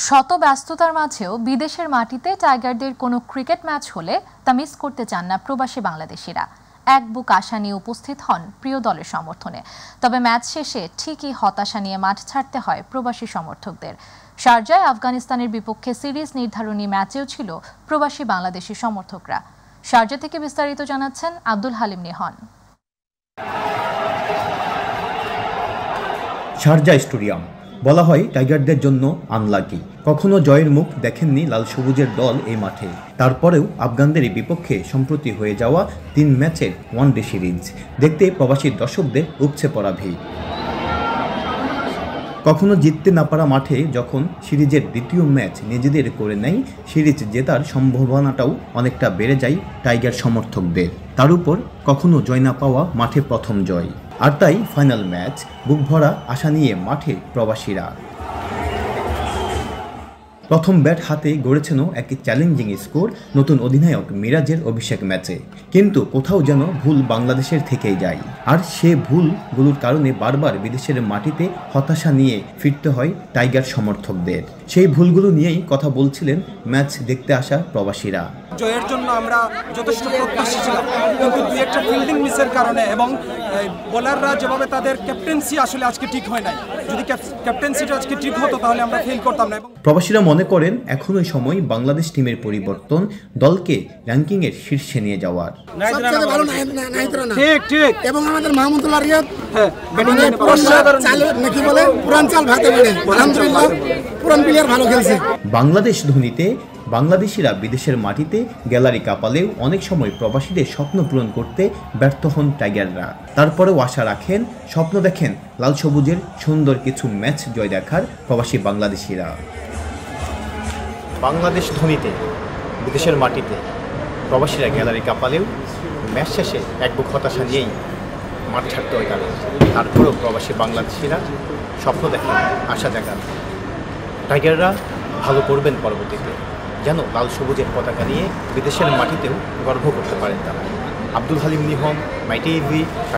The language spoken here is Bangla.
শত ব্যস্ততার মাঝেও বিদেশের মাটিতে টাইগারদের কোনো ক্রিকেট ম্যাচ হলে তা মিস করতে চান না প্রবাসী বাংলাদেশিরা। এক বুক আশা নিয়ে উপস্থিত হন প্রিয় দলের সমর্থনে। তবে ম্যাচ শেষে ঠিকই হতাশা নিয়ে মাঠ ছাড়তে হয় প্রবাসী সমর্থকদের। শারজায় আফগানিস্তানের বিপক্ষে সিরিজ নির্ধারণী ম্যাচেও ছিল প্রবাসী বাংলাদেশি সমর্থকরা। শারজা থেকে বিস্তারিত জানাচ্ছেন Abdul Halim Nihon. Sharjah stadium বলা হয় টাইগারদের জন্য আনলাকি। কখনো জয়ের মুখ দেখেননি লাল সবুজের দল এই মাঠে। তারপরেও আফগানদের বিপক্ষে সম্প্রতি হয়ে যাওয়া 3 ম্যাচের ওয়ানডে সিরিজ দেখতে প্রবাসী দর্শকদের উপচে পড়া ভিড়। কখনো জিততে না পারা মাঠে যখন সিরিজের দ্বিতীয় ম্যাচ নিজেদের করে নেয়, সিরিজ জেতার সম্ভাবনাটাও অনেকটা বেড়ে যায় টাইগার সমর্থকদের। তার উপর কখনো জয় না পাওয়া মাঠে প্রথম জয়, আর তাই ফাইনাল ম্যাচ বুক ভরা আশা নিয়ে মাঠে প্রবাসীরা। প্রথম ব্যাট হাতে গড়েছেন এক চ্যালেঞ্জিং স্কোর নতুন অধিনায়ক মিরাজের অভিষেক ম্যাচে, কিন্তু কোথাও যেন ভুল বাংলাদেশের থেকেই যায়। আর সে ভুলগুলোর কারণে বারবার বিদেশের মাটিতে হতাশা নিয়ে ফিরতে হয় টাইগার সমর্থকদের। সেই ভুলগুলো নিয়েই কথা বলছিলেন ম্যাচ দেখতে আসা প্রবাসীরা। জয়ের জন্য আমরা যথেষ্ট প্রত্যাশী ছিলাম, কিন্তু দুই একটা ফিল্ডিং মিসের কারণে এবং বোলাররা যেভাবে তাদের ক্যাপ্টেন্সি আসলে আজকে ঠিক হয় নাই। যদি ক্যাপ্টেন্সিটা আজকে ঠিক হতো তাহলে আমরা ফেল করতাম না। প্রবাসীরা মনে করেন এখনই সময় বাংলাদেশ টিমের পরিবর্তন, দলকে র্যাঙ্কিংয়ের শীর্ষে নিয়ে যাওয়ার। ঠিক ঠিক এবং আমাদের মাহমুদুল্লাহ রিয়াদ বাংলাদেশ ধোনিতে বাংলাদেশিরা বিদেশের মাটিতে গ্যালারি কাঁপালেও অনেক সময় প্রবাসীদের স্বপ্ন পূরণ করতে ব্যর্থ হন টাইগাররা। তারপরেও আশা রাখেন, স্বপ্ন দেখেন লাল সবুজের সুন্দর কিছু ম্যাচ জয় দেখার প্রবাসী বাংলাদেশিরা। বাংলাদেশ ধোনিতে বিদেশের মাটিতে প্রবাসীরা গ্যালারি কাঁপালেও ম্যাচ শেষে এক বুক হতাশা নিয়েই মাঠ ছাড়তে হয় তাদের। তারপরেও প্রবাসী বাংলাদেশিরা স্বপ্ন দেখেন, আশা দেখান টাইগাররা ভালো করবেন পরবর্তীতে, যেন লাল সবুজের পতাকা নিয়ে বিদেশের মাটিতেও গর্ব করতে পারেন তারা। আব্দুল হালিম নিহন, মাই টিভি।